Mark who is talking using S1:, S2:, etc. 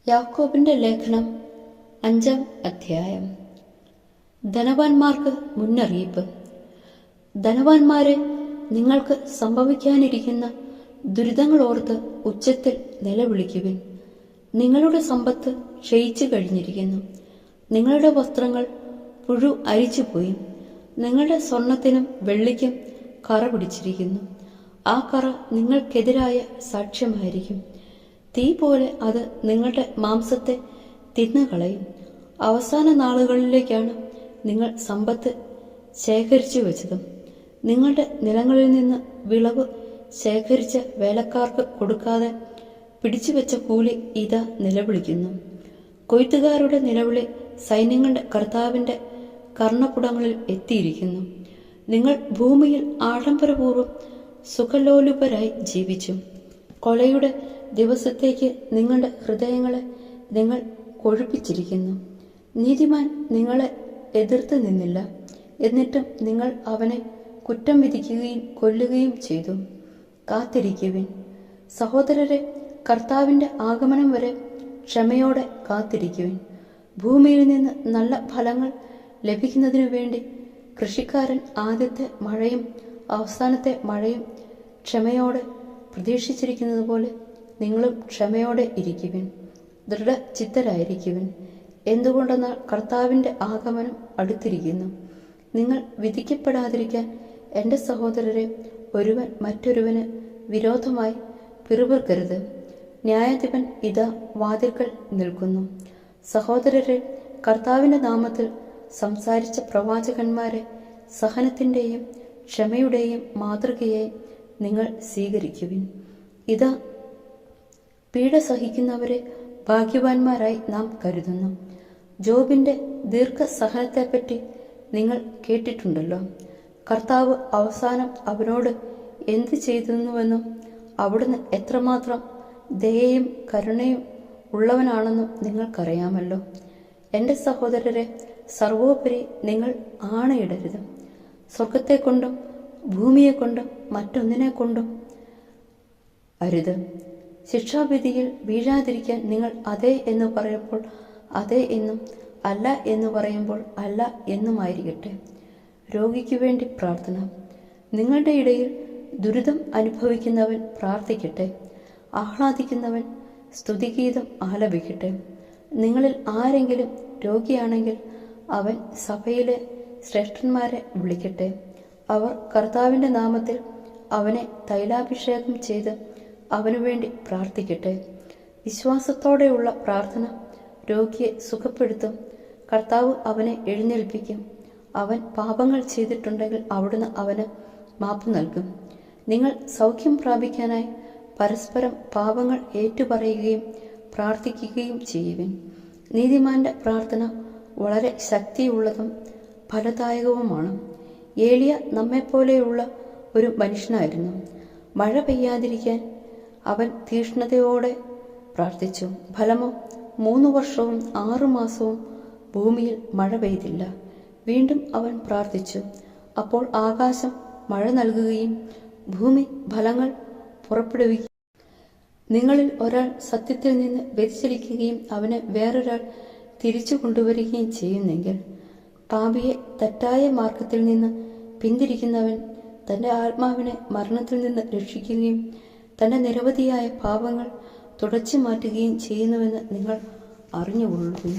S1: യാക്കോബിന്റെ ലേഖനം 5-ാം അധ്യായം. ധനവാന്മാർക്ക് മുന്നറിയിപ്പ്. ധനവാന്മാരെ, നിങ്ങൾക്ക് സംഭവിക്കാനിരിക്കുന്ന ദുരിതങ്ങളോർത്ത് ഉച്ചത്തിൽ നിലവിളിക്കുവിൻ. നിങ്ങളുടെ സമ്പത്ത് ക്ഷയിച്ചു കഴിഞ്ഞിരിക്കുന്നു. നിങ്ങളുടെ വസ്ത്രങ്ങൾ പുഴു അരിച്ചുപോയി. നിങ്ങളുടെ സ്വർണത്തിനും വെള്ളിക്കും കറ പിടിച്ചിരിക്കുന്നു. ആ കറ നിങ്ങൾക്കെതിരായ സാക്ഷ്യമായിരിക്കും. തീ പോലെ അത് നിങ്ങളുടെ മാംസത്തെ തിന്നുകളയും. അവസാന നാളുകളിലേക്കാണ് നിങ്ങൾ സമ്പത്ത് ശേഖരിച്ചു വെച്ചതും. നിങ്ങളുടെ നിലങ്ങളിൽ നിന്ന് വിളവ് ശേഖരിച്ച വേലക്കാർക്ക് കൊടുക്കാതെ പിടിച്ചുവെച്ച കൂലി ഇതാ നിലവിളിക്കുന്നു. കൊയ്ത്തുകാരുടെ നിലവിളി സൈന്യങ്ങളുടെ കർത്താവിന്റെ കർണപുടങ്ങളിൽ എത്തിയിരിക്കുന്നു. നിങ്ങൾ ഭൂമിയിൽ ആഡംബരപൂർവ്വം സുഖലോലുപരായി ജീവിച്ചു. കൊലയുടെ ദിവസത്തേക്ക് നിങ്ങളുടെ ഹൃദയങ്ങളെ നിങ്ങൾ കൊഴുപ്പിച്ചിരിക്കുന്നു. നീതിമാൻ നിങ്ങളെ എതിർത്ത് നിന്നില്ല. എന്നിട്ടും നിങ്ങൾ അവനെ കുറ്റം വിധിക്കുകയും കൊല്ലുകയും ചെയ്തു. കാത്തിരിക്കുവിൻ സഹോദരരെ, കർത്താവിന്റെ ആഗമനം വരെ ക്ഷമയോടെ കാത്തിരിക്കുവിൻ. ഭൂമിയിൽ നിന്ന് നല്ല ഫലങ്ങൾ ലഭിക്കുന്നതിനു വേണ്ടി കൃഷിക്കാരൻ ആദ്യത്തെ മഴയും അവസാനത്തെ മഴയും ക്ഷമയോടെ പ്രതീക്ഷിച്ചിരിക്കുന്നത് പോലെ നിങ്ങളും ക്ഷമയോടെ ഇരിക്കുവിൻ. ദൃഢചിത്തരായിരിക്കുവിൻ. എന്തുകൊണ്ടെന്നാൽ കർത്താവിന്റെ ആഗമനം അടുത്തിരിക്കുന്നു. നിങ്ങൾ വിധിക്കപ്പെടാതിരിക്കാൻ എൻ്റെ സഹോദരരെ, ഒരുവൻ മറ്റൊരുവന് വിരോധമായി പിറുപിറുക്കരുത്. ന്യായാധിപൻ ഇതാ വാതിൽക്കൽ നിൽക്കുന്നു. സഹോദരരെ, കർത്താവിന്റെ നാമത്തിൽ സംസാരിച്ച പ്രവാചകന്മാരെ സഹനത്തിന്റെയും ക്ഷമയുടെയും മാതൃകയായി നിങ്ങൾ സ്വീകരിക്കുവിൻ. ഇതാ പീഡ സഹിക്കുന്നവരെ ഭാഗ്യവാന്മാരായി നാം കരുതുന്നു. ജോബിന്റെ ദീർഘസഹനത്തെപ്പറ്റി നിങ്ങൾ കേട്ടിട്ടുണ്ടല്ലോ. കർത്താവ് അവസാനം അവനോട് എന്ത് ചെയ്തിരുന്നുവെന്നും അവിടുന്ന് എത്രമാത്രം ദയയും കരുണയും ഉള്ളവനാണെന്നും നിങ്ങൾക്കറിയാമല്ലോ. എൻ്റെ സഹോദരരെ, സർവോപരി നിങ്ങൾ ആണയിടരുത്. സ്വർഗത്തെക്കൊണ്ടും ഭൂമിയെക്കൊണ്ടും മറ്റൊന്നിനെ കൊണ്ടും അരുത്. ശിക്ഷാവിധിയിൽ വീഴാതിരിക്കാൻ നിങ്ങൾ അതെ എന്ന് പറയുമ്പോൾ അതെ എന്നും അല്ല എന്ന് പറയുമ്പോൾ അല്ല എന്നുമായിരിക്കട്ടെ. രോഗിക്കു വേണ്ടി പ്രാർത്ഥന. നിങ്ങളുടെ ഇടയിൽ ദുരിതം അനുഭവിക്കുന്നവൻ പ്രാർത്ഥിക്കട്ടെ. ആഹ്ലാദിക്കുന്നവൻ സ്തുതിഗീതം ആലപിക്കട്ടെ. നിങ്ങളിൽ ആരെങ്കിലും രോഗിയാണെങ്കിൽ അവൻ സഭയിലെ ശ്രേഷ്ഠന്മാരെ വിളിക്കട്ടെ. അവർ കർത്താവിന്റെ നാമത്തിൽ അവനെ തൈലാഭിഷേകം ചെയ്ത് അവനു വേണ്ടി പ്രാർത്ഥിക്കട്ടെ. വിശ്വാസത്തോടെയുള്ള പ്രാർത്ഥന രോഗിയെ സുഖപ്പെടുത്തും. കർത്താവ് അവനെ എഴുന്നേൽപ്പിക്കും. അവൻ പാപങ്ങൾ ചെയ്തിട്ടുണ്ടെങ്കിൽ അവിടുന്ന് അവന് മാപ്പ് നൽകും. നിങ്ങൾ സൗഖ്യം പ്രാപിക്കാനായി പരസ്പരം പാപങ്ങൾ ഏറ്റുപറയുകയും പ്രാർത്ഥിക്കുകയും ചെയ്യുവിൻ. നീതിമാന്റെ പ്രാർത്ഥന വളരെ ശക്തിയുള്ളതും ഫലദായകവുമാണ്. ഏലിയ നമ്മെപ്പോലെയുള്ള ഒരു മനുഷ്യനായിരുന്നു. മഴ പെയ്യാതിരിക്കാൻ അവൻ തീഷ്ണതയോടെ പ്രാർത്ഥിച്ചു. ഫലമോ 3 വർഷവും 6 മാസവും ഭൂമിയിൽ മഴ പെയ്തില്ല. വീണ്ടും അവൻ പ്രാർത്ഥിച്ചു. അപ്പോൾ ആകാശം മഴ നൽകുകയും ഭൂമി ഫലങ്ങൾ പുറപ്പെടുവിക്കുകയും നിങ്ങളിൽ ഒരാൾ സത്യത്തിൽ നിന്ന് വ്യതിചലിക്കുകയും അവനെ വേറൊരാൾ തിരിച്ചു കൊണ്ടുവരികയും ചെയ്യുന്നെങ്കിൽ, പാപിയെ തെറ്റായ മാർഗത്തിൽ നിന്ന് പിന്തിരിക്കുന്നവൻ തന്റെ ആത്മാവിനെ മരണത്തിൽ നിന്ന് രക്ഷിക്കുകയും തന്റെ നിരവധിയായ പാപങ്ങൾ തുടച്ചു മാറ്റുകയും ചെയ്യുന്നുവെന്ന് നിങ്ങൾ അറിഞ്ഞുകൊള്ളുന്നു.